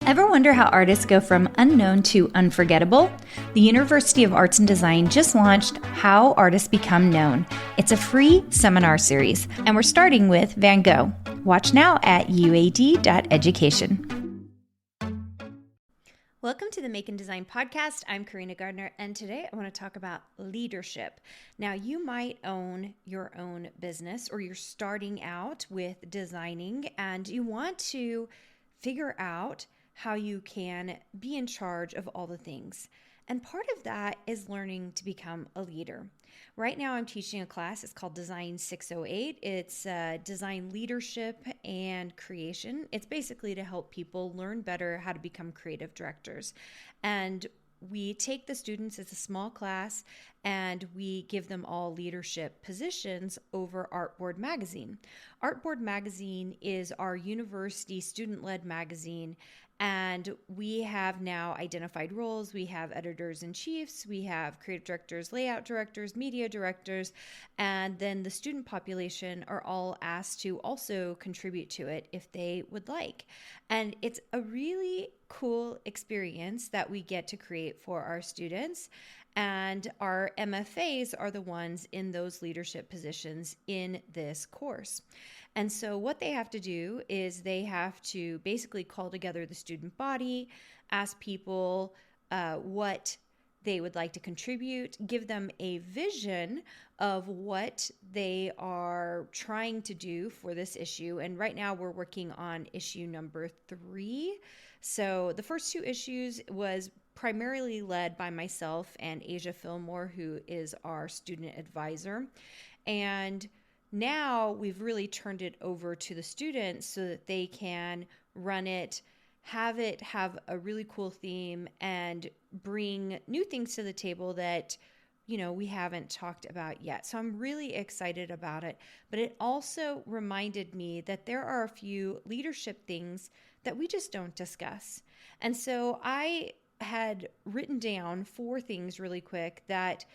Ever wonder how artists go from unknown to unforgettable? The University of Arts and Design just launched How Artists Become Known. It's a free seminar series, and we're starting with Van Gogh. Watch now at uad.education. Welcome to the Make and Design podcast. I'm Carina Gardner, and today I want to talk about leadership. Now, you might own your own business, or you're starting out with designing, and you want to figure out how you can be in charge of all the things. And part of that is learning to become a leader. Right now I'm teaching a class. It's called Design 608. It's design leadership and creation. It's basically to help people learn better how to become creative directors. And we take the students, it's a small class, and we give them all leadership positions over Artboard Magazine. Artboard Magazine is our university student-led magazine, and we have now identified roles. We have editors-in-chiefs, we have creative directors, layout directors, media directors, and then the student population are all asked to also contribute to it if they would like. And it's a really cool experience that we get to create for our students. And our MFAs are the ones in those leadership positions in this course. And so what they have to do is they have to basically call together the student body, ask people what they would like to contribute, give them a vision of what they are trying to do for this issue. And right now we're working on issue number 3. So the first 2 issues was primarily led by myself and Asia Fillmore, who is our student advisor. And now we've really turned it over to the students so that they can run it have a really cool theme and bring new things to the table that, we haven't talked about yet. So I'm really excited about it. But it also reminded me that there are a few leadership things that we just don't discuss. And so I had written down 4 things really quick that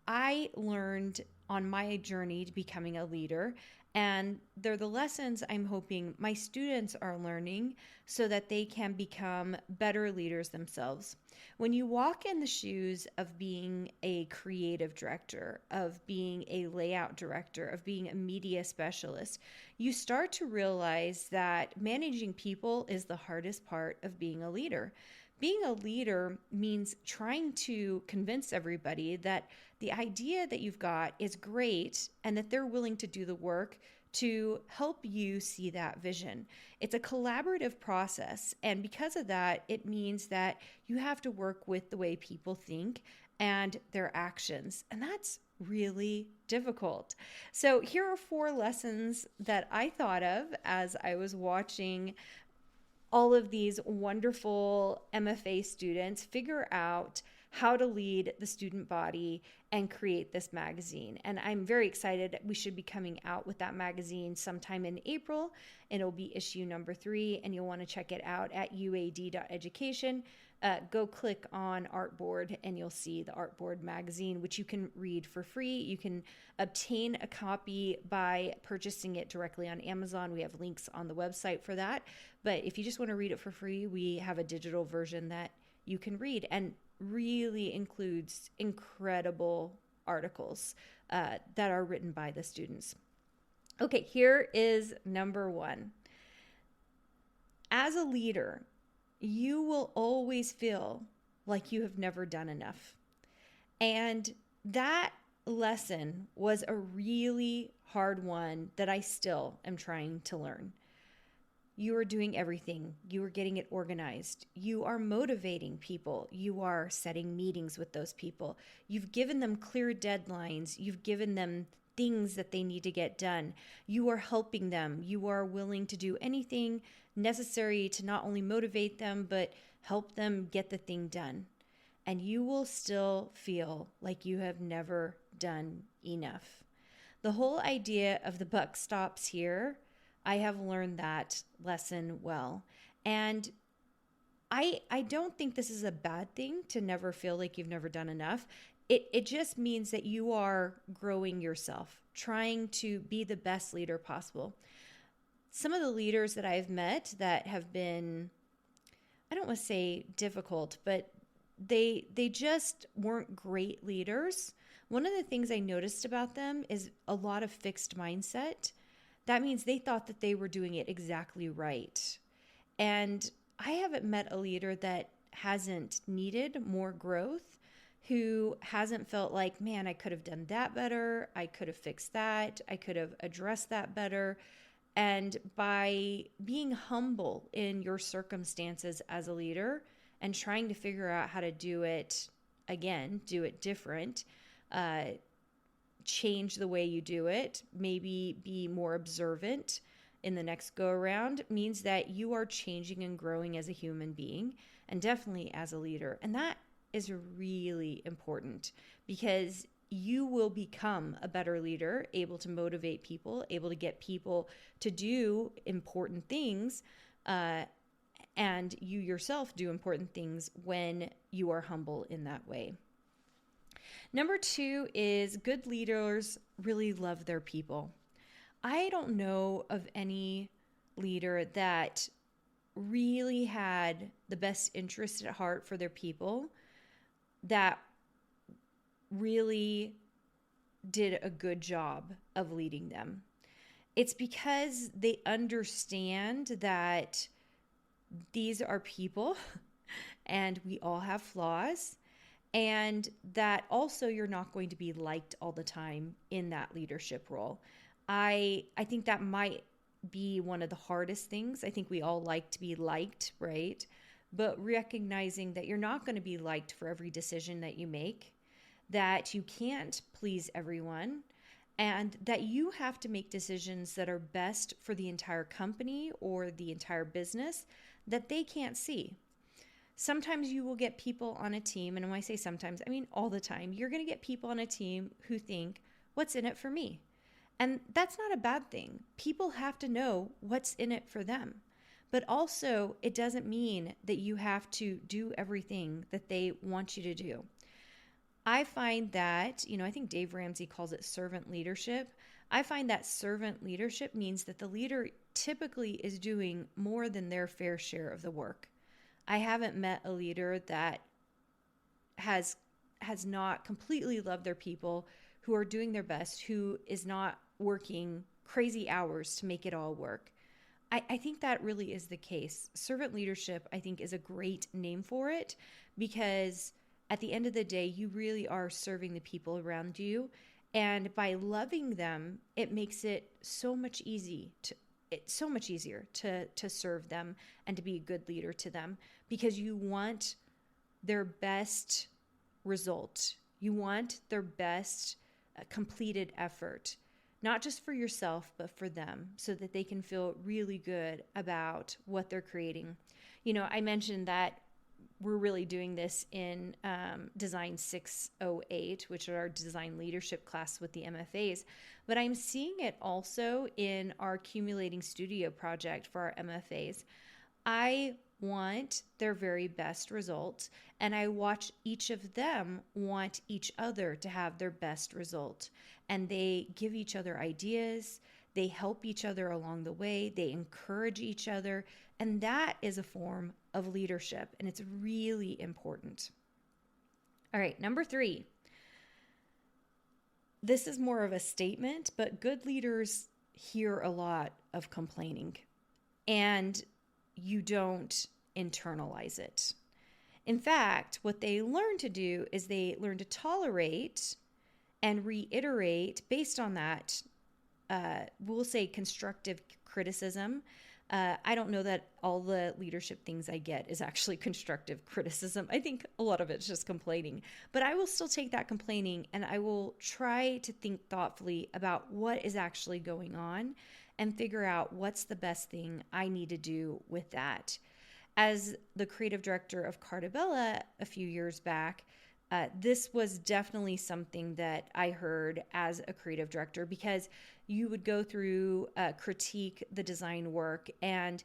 I learned on my journey to becoming a leader. And they're the lessons I'm hoping my students are learning so that they can become better leaders themselves. When you walk in the shoes of being a creative director, of being a layout director, of being a media specialist, you start to realize that managing people is the hardest part of being a leader. Being a leader means trying to convince everybody that the idea that you've got is great and that they're willing to do the work to help you see that vision. It's a collaborative process, and because of that, it means that you have to work with the way people think and their actions, and that's really difficult. So here are 4 lessons that I thought of as I was watching all of these wonderful MFA students figure out how to lead the student body and create this magazine. And I'm very excited. We should be coming out with that magazine sometime in April, and it'll be issue number 3, and you'll want to check it out at uad.education. Go click on Artboard and you'll see the Artboard magazine, which you can read for free. You can obtain a copy by purchasing it directly on Amazon. We have links on the website for that. But if you just want to read it for free, we have a digital version that you can read and really includes incredible articles that are written by the students. Okay, here is number 1. As a leader, you will always feel like you have never done enough. And that lesson was a really hard one that I still am trying to learn. You are doing everything. You are getting it organized. You are motivating people. You are setting meetings with those people. You've given them clear deadlines. You've given them things that they need to get done. You are helping them. You are willing to do anything necessary to not only motivate them, but help them get the thing done. And you will still feel like you have never done enough. The whole idea of the buck stops here, I have learned that lesson well. And I don't think this is a bad thing to never feel like you've never done enough. It just means that you are growing yourself, trying to be the best leader possible. Some of the leaders that I've met that have been I don't want to say difficult, but they just weren't great leaders. One of the things I noticed about them is a lot of fixed mindset. That means they thought that they were doing it exactly right. And I haven't met a leader that hasn't needed more growth, who hasn't felt like, man, I could have done that better. I could have fixed that. I could have addressed that better. And by being humble in your circumstances as a leader and trying to figure out how to do it again, do it different, uh, change the way you do it, maybe be more observant in the next go around, means that you are changing and growing as a human being and definitely as a leader. And that is really important because you will become a better leader, able to motivate people, able to get people to do important things, and you yourself do important things when you are humble in that way. Number 2 is good leaders really love their people. I don't know of any leader that really had the best interest at heart for their people, that really did a good job of leading them. It's because they understand that these are people and we all have flaws, and that also you're not going to be liked all the time in that leadership role. I think that might be one of the hardest things. I think we all like to be liked, right? But recognizing that you're not going to be liked for every decision that you make, that you can't please everyone, and that you have to make decisions that are best for the entire company or the entire business that they can't see. Sometimes you will get people on a team, and when I say sometimes, I mean all the time, you're going to get people on a team who think, what's in it for me? And that's not a bad thing. People have to know what's in it for them. But also, it doesn't mean that you have to do everything that they want you to do. I find that, I think Dave Ramsey calls it servant leadership. I find that servant leadership means that the leader typically is doing more than their fair share of the work. I haven't met a leader that has not completely loved their people, who are doing their best, who is not working crazy hours to make it all work. I think that really is the case. Servant leadership, I think, is a great name for it, because at the end of the day, you really are serving the people around you. And by loving them, it makes it so much easier to serve them and to be a good leader to them, because you want their best result. You want their best completed effort, not just for yourself, but for them, so that they can feel really good about what they're creating. I mentioned that we're really doing this in Design 608, which is our design leadership class with the MFAs, but I'm seeing it also in our Accumulating Studio project for our MFAs. I want their very best results, and I watch each of them want each other to have their best result. And they give each other ideas, they help each other along the way, they encourage each other, and that is a form of leadership, and it's really important. All right, number 3. This is more of a statement, but good leaders hear a lot of complaining, and you don't internalize it. In fact, what they learn to do is they learn to tolerate and reiterate based on that, we'll say constructive criticism. I don't know that all the leadership things I get is actually constructive criticism. I think a lot of it's just complaining. But I will still take that complaining and I will try to think thoughtfully about what is actually going on and figure out what's the best thing I need to do with that. As the creative director of Cartabella a few years back, this was definitely something that I heard as a creative director, because you would go through, critique the design work, and,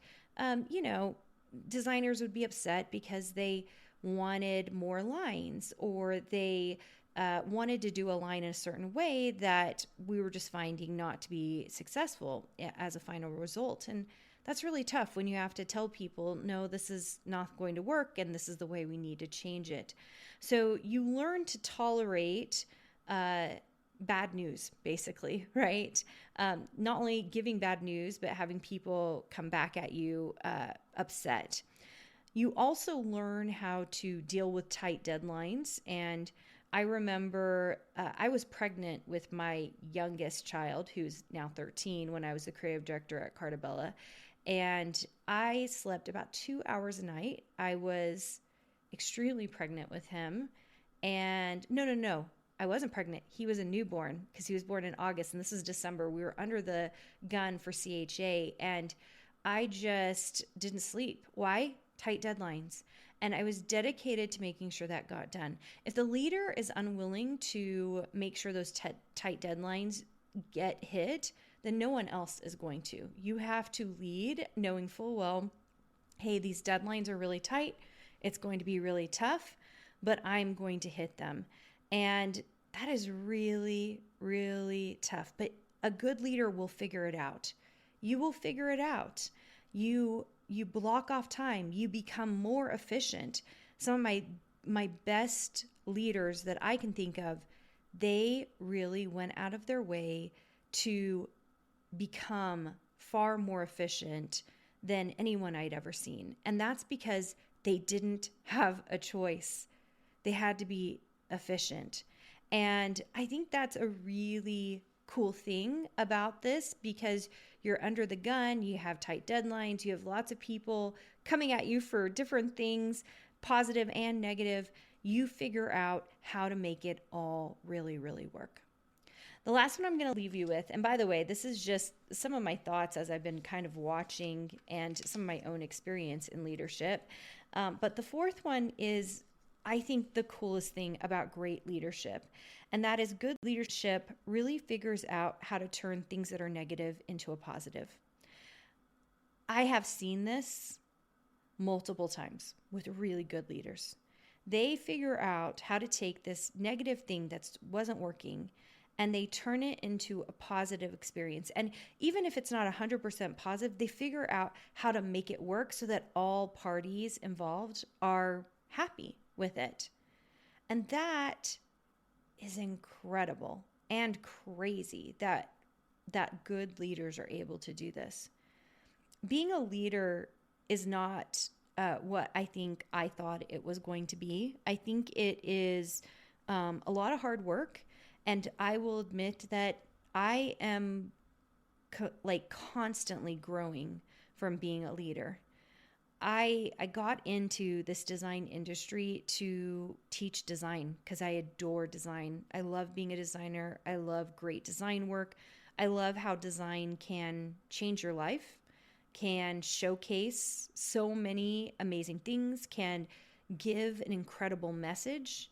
designers would be upset because they wanted more lines, or they wanted to do a line in a certain way that we were just finding not to be successful as a final result. And That's really tough when you have to tell people, no, this is not going to work and this is the way we need to change it. So you learn to tolerate uh, bad news, basically, right? Not only giving bad news, but having people come back at you upset. You also learn how to deal with tight deadlines. And I remember I was pregnant with my youngest child, who's now 13, when I was the creative director at Cartabella. And I slept about 2 hours a night. I was extremely pregnant with him. And no, I wasn't pregnant. He was a newborn because he was born in August and this is December. We were under the gun for CHA and I just didn't sleep. Why? Tight deadlines. And I was dedicated to making sure that got done. If the leader is unwilling to make sure those tight deadlines get hit, then no one else is going to. You have to lead knowing full well, hey, these deadlines are really tight. It's going to be really tough, but I'm going to hit them. And that is really, really tough. But a good leader will figure it out. You will figure it out. You block off time. You become more efficient. Some of my best leaders that I can think of, they really went out of their way to become far more efficient than anyone I'd ever seen. And that's because they didn't have a choice. They had to be efficient. And I think that's a really cool thing about this because you're under the gun, you have tight deadlines, you have lots of people coming at you for different things, positive and negative. You figure out how to make it all really, really work. The last one I'm going to leave you with, and by the way, this is just some of my thoughts as I've been kind of watching and some of my own experience in leadership. But the fourth one is, I think, the coolest thing about great leadership. And that is good leadership really figures out how to turn things that are negative into a positive. I have seen this multiple times with really good leaders. They figure out how to take this negative thing that wasn't working and they turn it into a positive experience. And even if it's not 100% positive, they figure out how to make it work so that all parties involved are happy with it. And that is incredible and crazy that good leaders are able to do this. Being a leader is not what I think I thought it was going to be. I think it is a lot of hard work. And I will admit that I am constantly growing from being a leader. I got into this design industry to teach design because I adore design. I love being a designer. I love great design work. I love how design can change your life, can showcase so many amazing things, can give an incredible message.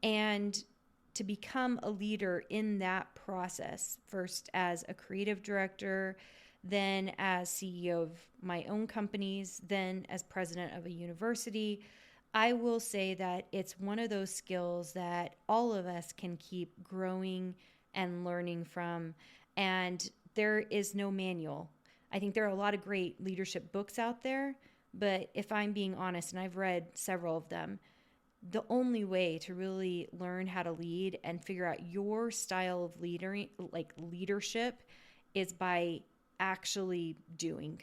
And to become a leader in that process, first as a creative director, then as CEO of my own companies, then as president of a university, I will say that it's one of those skills that all of us can keep growing and learning from. And there is no manual. I think there are a lot of great leadership books out there, but if I'm being honest, and I've read several of them, the only way to really learn how to lead and figure out your style of leadership is by actually doing.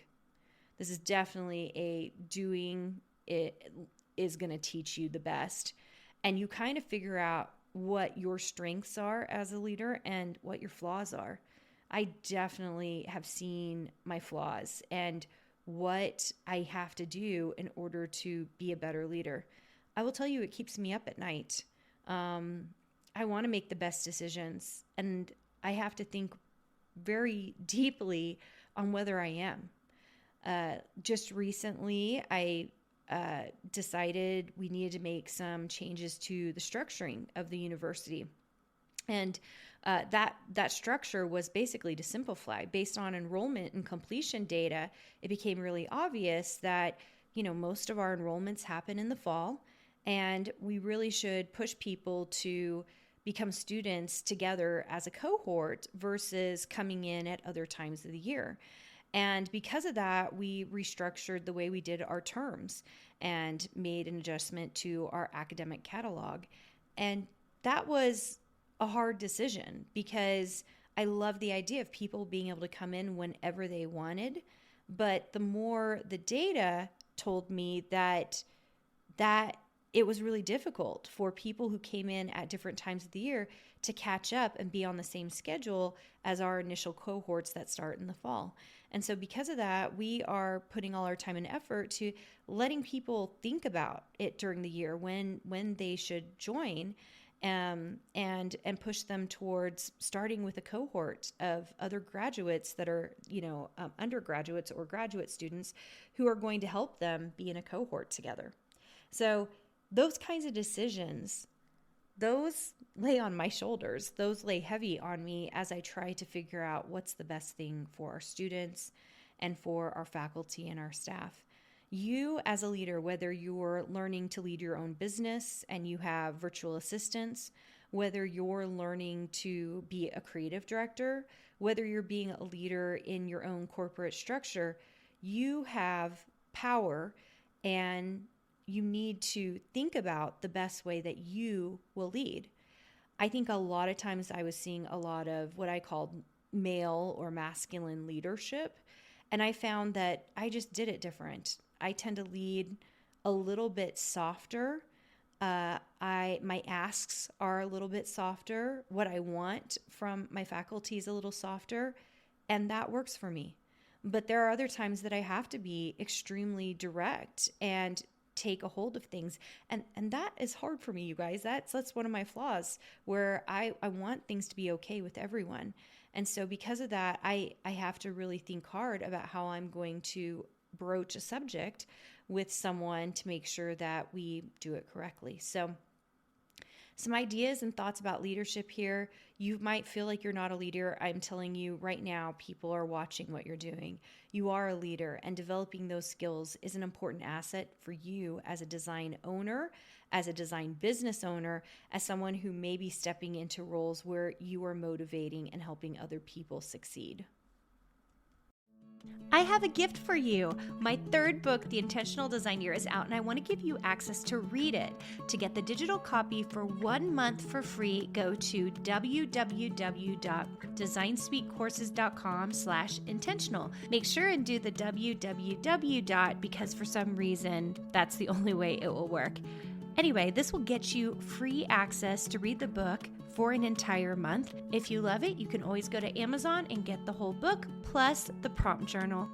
This is definitely a doing. It is going to teach you the best. And you kind of figure out what your strengths are as a leader and what your flaws are. I definitely have seen my flaws and what I have to do in order to be a better leader. I will tell you, it keeps me up at night. I want to make the best decisions, and I have to think very deeply on whether I am. Just recently, I decided we needed to make some changes to the structuring of the university. And that structure was basically to simplify. Based on enrollment and completion data, it became really obvious that, most of our enrollments happen in the fall, and we really should push people to become students together as a cohort versus coming in at other times of the year. And because of that, we restructured the way we did our terms and made an adjustment to our academic catalog. And that was a hard decision because I love the idea of people being able to come in whenever they wanted. But the more the data told me that it was really difficult for people who came in at different times of the year to catch up and be on the same schedule as our initial cohorts that start in the fall. And so because of that, we are putting all our time and effort to letting people think about it during the year when they should join, and push them towards starting with a cohort of other graduates that are, undergraduates or graduate students who are going to help them be in a cohort together. So those kinds of decisions, those lay on my shoulders. Those lay heavy on me as I try to figure out what's the best thing for our students and for our faculty and our staff. You as a leader, whether you're learning to lead your own business and you have virtual assistants, whether you're learning to be a creative director, whether you're being a leader in your own corporate structure, you have power, and you need to think about the best way that you will lead. I think a lot of times I was seeing a lot of what I called male or masculine leadership, and I found that I just did it different. I tend to lead a little bit softer. My asks are a little bit softer. What I want from my faculty is a little softer, and that works for me. But there are other times that I have to be extremely direct and take a hold of things. And that is hard for me, you guys. That's one of my flaws, where I want things to be okay with everyone. And so because of that, I have to really think hard about how I'm going to broach a subject with someone to make sure that we do it correctly. So some ideas and thoughts about leadership here. You might feel like you're not a leader. I'm telling you right now, people are watching what you're doing. You are a leader, and developing those skills is an important asset for you as a design owner, as a design business owner, as someone who may be stepping into roles where you are motivating and helping other people succeed. I have a gift for you. My third book, The Intentional Design Year, is out, and I want to give you access to read it. To get the digital copy for 1 month for free, go to www.designspeakcourses.com/intentional. Make sure and do the www. Because for some reason, that's the only way it will work. Anyway, this will get you free access to read the book for an entire month. If you love it, you can always go to Amazon and get the whole book plus the prompt journal.